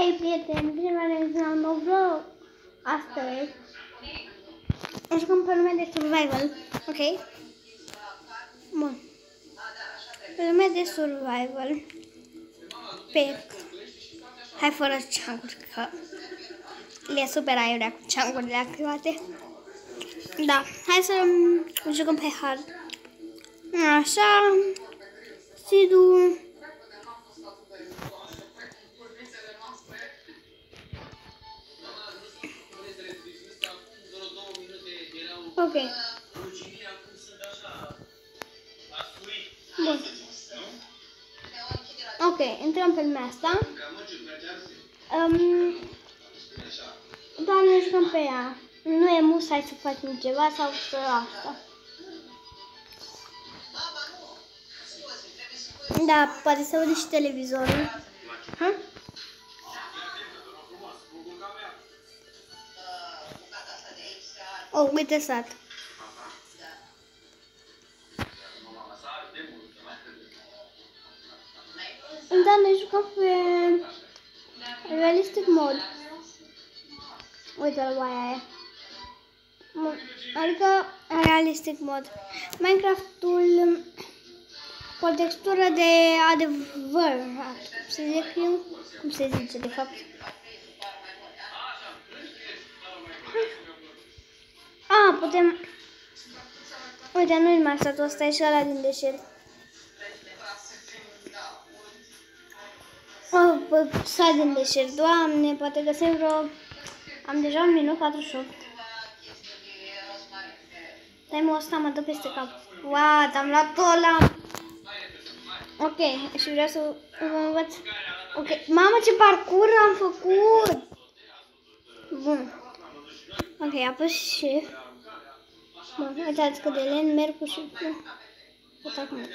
Hei prieteni, bine v-am regăsit la un nou vlog. Astăzi jucăm pe lumea de survival, ok? Bun. Pe lumea de survival pe... Hai fără ceanguri, că le e super aiurea cu ceangurile activate. Da, hai să jucăm pe hard. Așa, Sidu. Ok. Bun. Ok, intrăm pe lumea asta. Doar ne jucăm pe ea. Nu e musai să facem ceva sau să asta. Da, poate să aude și televizorul. Oh, uite sat. Da, ne jucăm pe realistic mod. Uite-l, oaia aia. Adică realistic mod. Minecraft-ul cu o textură de adevăr. Să zic eu, cum se zice de fapt. Putem... Uite, nu-i mai statul ăsta, e și ăla din deșert. Sat din deșert, Doamne, poate găsim vreo... Am deja 1 minut 48. Time-ul ăsta mă dă peste cap. What, am luat ăla. Ok, și vreau să vă învăț. Ok, mamă, ce parcurs am făcut. Bun. Ok, apăs shift. Bun, uitați cât de lent merg cu shift-ul. Uite acum.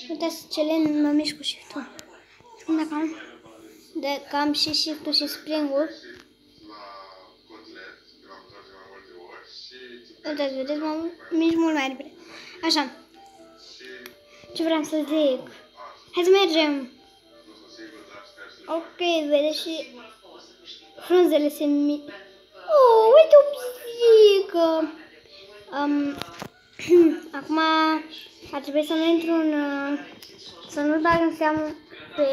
Uitați ce lent mă mișc cu shift-ul. Dacă am și shift-ul și spring-ul. Uitați, vedeți, mă mișc mult mai repede. Așa. Ce vreau să zic? Hai să mergem. Ok, vedeți și frunzele se mișcă. Oh, uite o pisică. Acum ar trebui să nu intru în... să nu dau în seamă pe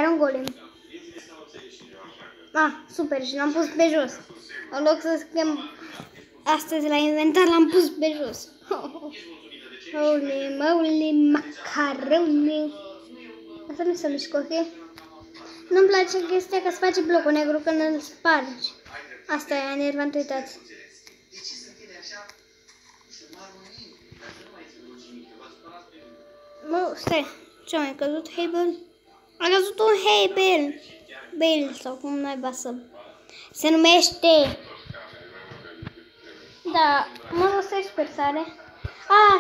Iron Golem. Super, și l-am pus pe jos. În loc să scriem astăzi la inventar, l-am pus pe jos. Holy macaroni. Asta nu se mișcă, ok? Nu-mi place chestia că se face blocul negru când îl spargi. Asta e enervant, uitați. Bă, stai, ce-a mai căzut? Hebel? A căzut un Hebel. Bale sau cum naiba să se numește. Da, mă rostesc super tare.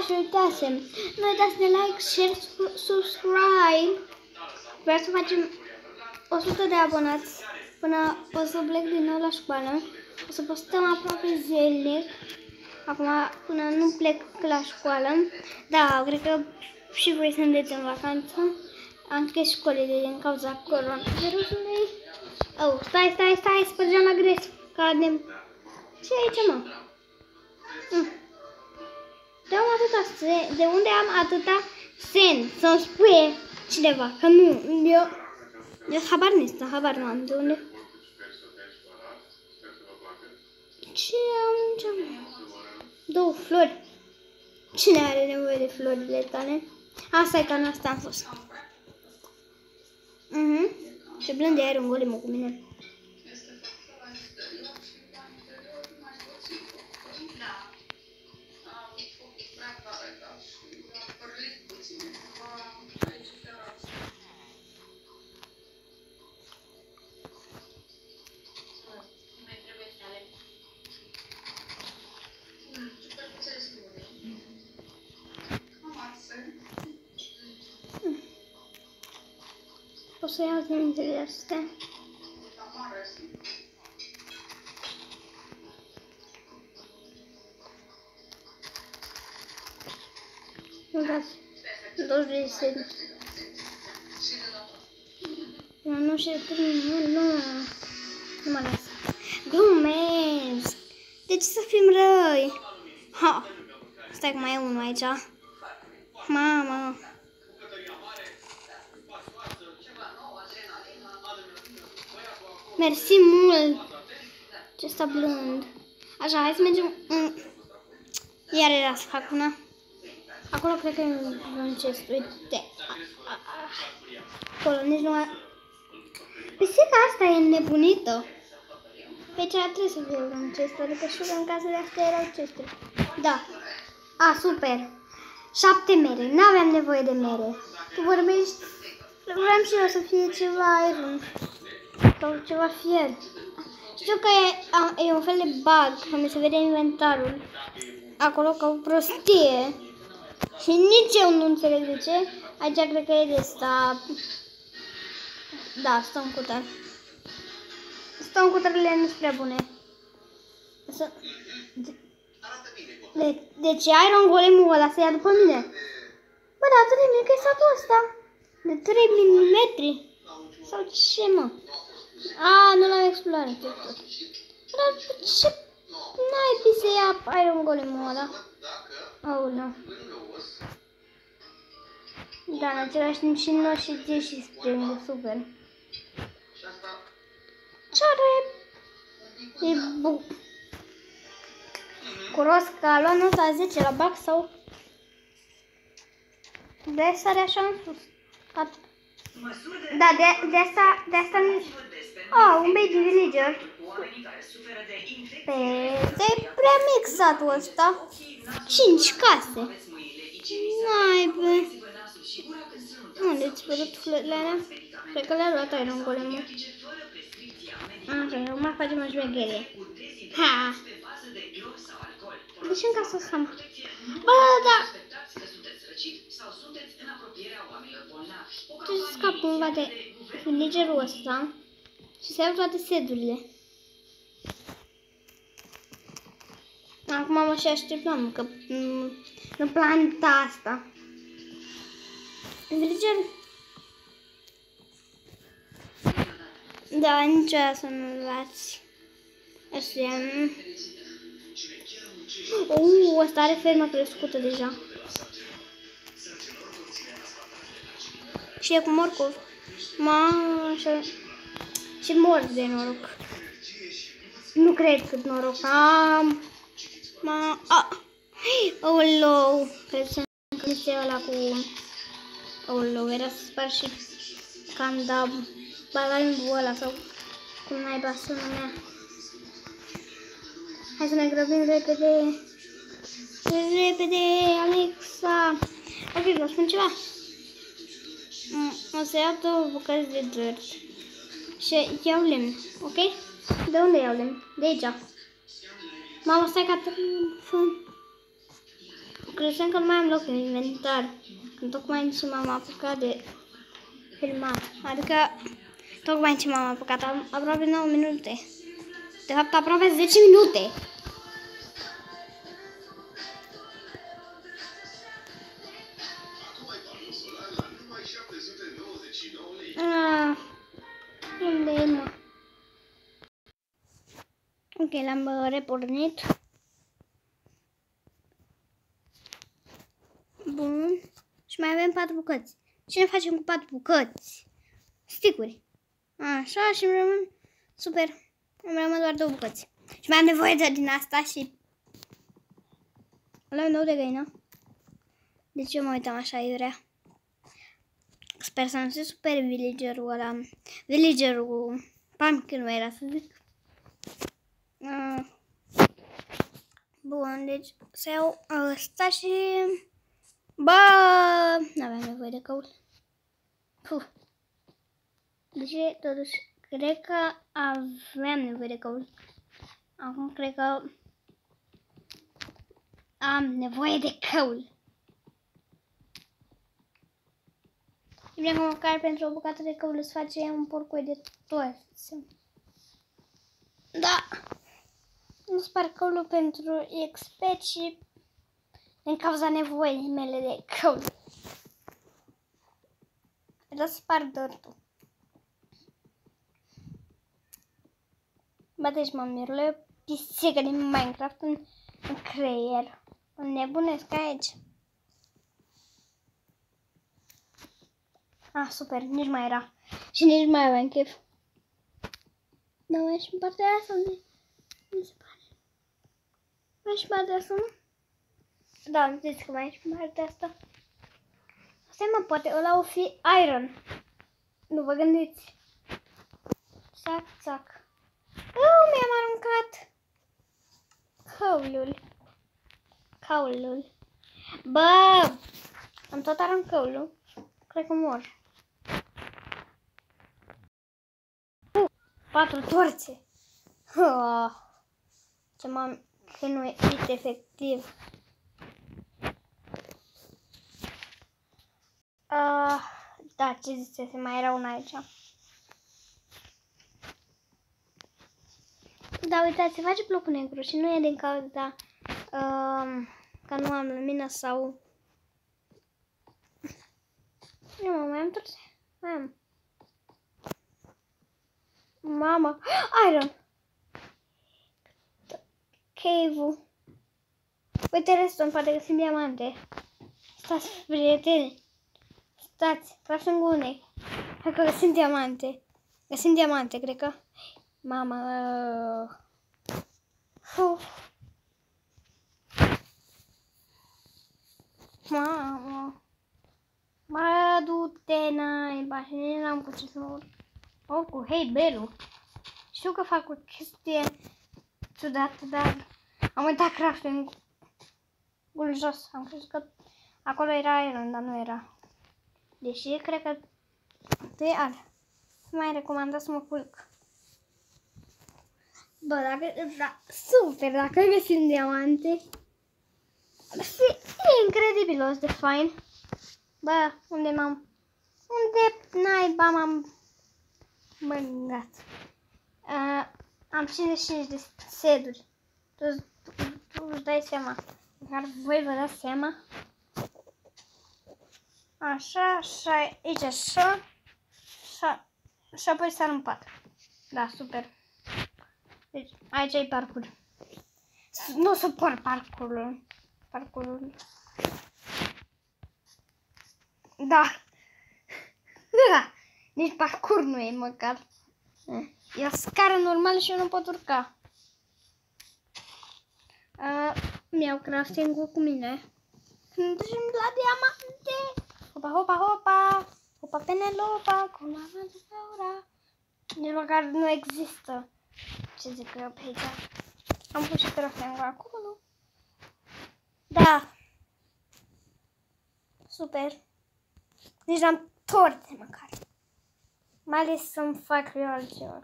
Și uitasem. Nu uitați de like, share, subscribe. Vreau să facem 100 de abonați până o să plec din nou la școală. O să postăm aproape zilnic. Acum, până nu plec la școală. Da, cred că și voi sunteți în vacanță. Am închis școlile din cauza coronavirusului. Stai, spărgeam la greț. Cadem. Ce e aici, mă? De unde am atâta sen? Să-mi spune cineva, că nu, eu habar nu am de unde. Ce am? 2 flori. Cine are nevoie de florile tale? Asta e ca în asta am fost. Ce blând de Iron Golem cu mine. O să iau dintre astea. Uitați, 20 de secunde. Nu nu știu, nu mă las. Glumesc! De ce să fim răi? Ha! Stai că mai e unul aici. Mamă! Mersi mult! Ce sta blând. Așa, hai să mergem în... Iar era să fac una. Acolo cred că e un chest. Uite. Acolo, nici nu mai... Pisica asta e nebunită. Deci trebuie să fie un chest. Adică știu că în casă de astea erau chesturi. Da. A, super. 7 mere. N-aveam nevoie de mere. Tu vorbești... Vreau și eu să fie ceva iron. Sau ceva fier. Știu că e un fel de bug, că mi se vede inventarul acolo ca o prostie. Și nici eu nu înțeleg de ce. Aici cred că e de asta. Da, stone cutter. Stone cutterele nu sunt prea bune. Deci Iron Golem-ul ăla să ia după mine. Bă, dar atât de mic e satul ăsta. De 3 mm. Sau ce, mă? A, nu l-am explorat tot. Dar ce naibii să ia Iron Golem-ul ăla? Oh, nu. Da, în același timp și nu și ție și spring, super. Ce are? E bu... Curos că a luat nota 10 la bac sau... De asta are așa în sus. Da, de asta nu... Ah, un baby villager. E prea mic satul ăsta. 5 case. Naibe. Unde-ți văzut flările alea? Cred că le-a luat Iron Golem-ul. Așa, acum facem o șmecherie. Ha! Deci în casa asta, mă. Bă, da! Trebuie să scap cumva de villagerul ăsta și să iau toate sedurile. Acum mă și așteptam că nu planta asta. Villager? Da, niciodată să nu luați. Așa. Ăsta are fermă crescută deja. Și e cu morcov. Așa. Și mor de noroc. Nu cred cât noroc am. Oulou. Cred să nu se ăla cu... Oulou, era să spar și balaimul ăla sau cum naiba să numea. Hai să ne grăbim repede. Repede, Alexa. Ok, vă spun ceva. O să iau 2 bucăți de dirt. Și iau lemn, ok? De unde iau lemn? De aici. Mama, stai ca credeam că nu mai am loc în inventar. Când tocmai ce m-am apucat de filmat. Adică tocmai ce m-am apucat. Am aproape 9 minute. De fapt aproape 10 minute. Unde e, mă? Ok, l-am repornit. Bun. Și mai avem 4 bucăți. Ce ne facem cu 4 bucăți? Sticuri. Așa, și îmi rămân... Super. Îmi rămân doar 2 bucăți. Și mai am nevoie de din asta și... Ăla e nou de găină. De ce mă uitam așa, iurea? Sper să nu se super villagerul ăla. Villagerul... Pumpkin era să zic. Bun, deci să iau ăsta și... Bă, n-aveam nevoie de căul. Deci, totuși, cred că aveam nevoie de căul. Acum cred că am nevoie de căul. E bine că măcar pentru o bucată de căul îți face un porcoi de toți. Da. Nu spar căulul pentru XP și din cauza nevoii mele de căul. Vreau să spar dărtul. Bate-și mă mirule, o pisică din Minecraft în creier. Nebunesc aici. Ah, super, nici mai era. Și nici mai aveam chef. Da, mai și în partea aia sau nu? Mi se pare. Mai și în partea asta, nu? Da, nu zici că mai și în partea asta. Stai mă, poate ăla o fi iron. Nu vă gândiți. Țac, țac. Mi-am aruncat caulul. Bă, am tot aruncat caulul. Cred că mor. 4 torțe. Ce m-am chinuit efectiv. Da, ce ziceți, mai era una aici. Da, uitați, se face blocul negru și nu e din cauza că nu am lumină sau... Nu, mai am torțe? Mai am. Mama, iron! Cave-ul. Uite restul, poate găsim diamante. Stați, prieteni. Stați, crafting unei. Hai că găsim diamante. Găsim diamante, cred că. Mama. Mama. Mă, du-te, naiba, și nici n-am cu ce să mă urc. Cu Hey Belu. Știu că fac o chestie ciudată, dar am uitat crafting-ul jos. Am crezut că acolo era iron, dar nu era. Deși cred că mai recomandă să mă culc. Bă, super, dacă găsim diamante, e incredibil de fain. Bă, unde naiba m-am băgat? Am 55 de seduri. Tu îți dai seama. Dar voi vă dați seama. Așa, aici așa. Și apoi sar în pat. Da, super. Deci, aici e parcurs. Nu suport parcurul. Da. Nici parcurs nu e măcar. E o scară normală și eu nu pot urca. Mi-au crafting-ul cu mine. Când trecem la diamante. Hopa, hopa, hopa. Hopa, Penelopa. Cum am văzut ora. Nici măcar nu există. Ce zic eu pe aici? Am pus și crafting-ul acolo. Da. Super. Nici am torte măcar. Mai ales să-mi fac eu altceva.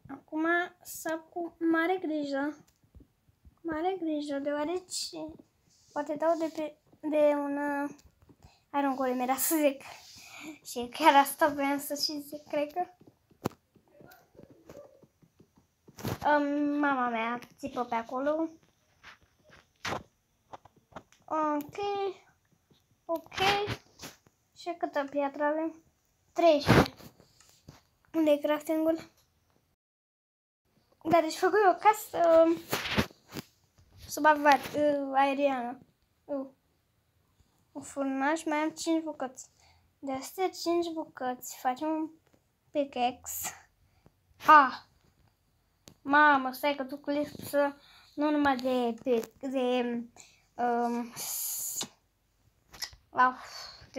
Acum să cu mare grijă. Mare grijă, deoarece poate dau de un iron golem, era să zic. Și chiar asta vreau să și zic, cred că. Mama mea țipă pe acolo. Ok. Și câtă piatră avem? 13. Unde e crafting-ul? Dar deci făcut o casă aeriană. Un furnaș, mai am 5 bucăți. De astea 5 bucăți facem un pickaxe. Mamă, stai că duc listă nu numai de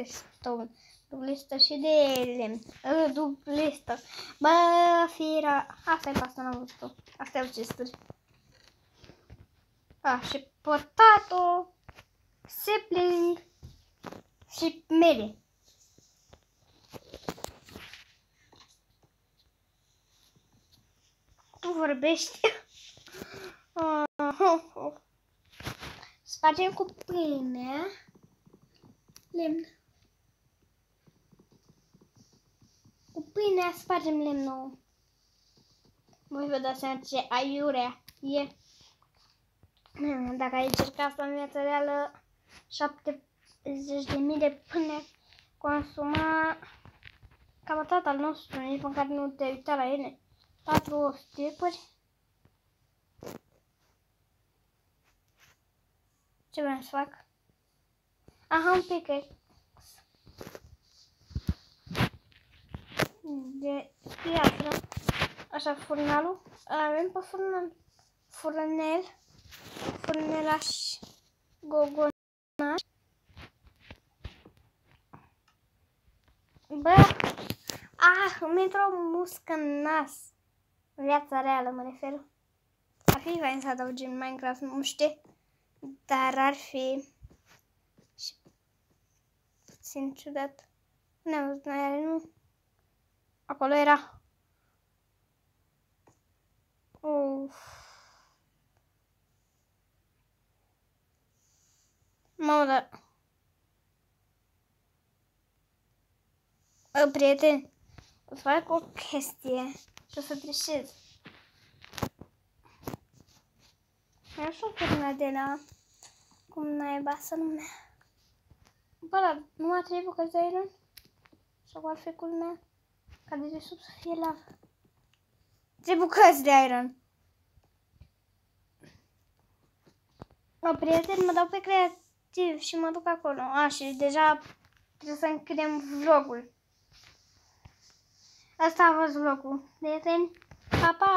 stone. Duc listă și de lemn. Duc listă. Bă, fiera. Asta e pasta, n-am văzut-o. Astea au chesturi. Și potato, sapling și mere. Tu vorbești. Spargem cu pâine. Lemn. Cu pâinea spargem lemnul. Voi vă dați seama ce aiurea e. Dacă ai încercat asta în viața reală, 70.000 de pâine consuma Cam atât al nostru, nici măcar nu te uita la ele. 4 stripuri. Ce vreau să fac? Aha, un pic de piatră. Așa, furnalul. Avem pe furnal. Furnelaș. Gogonaș. Bă! Îmi intră o muscă în nas. În viața reală mă refer. Ar fi fain să adăugim în Minecraft, nu știu. Dar ar fi și puțin ciudat. Ne-am văzut noi, nu? Acolo era. Mamă, dar... Prieten, o să fac o chestie și o să trișez. Nu știu până de la... Cum naiba să numea. Bă, dar nu mai trebuie bucăți de iron? Sau ar fi culmea? Ca de sub să fie lavă. 3 bucăți de iron. Prieten, mă dau pe creativ și mă duc acolo. Și deja trebuie să închidem vlogul. Asta a fost vlogul. Prieteni, pa, pa!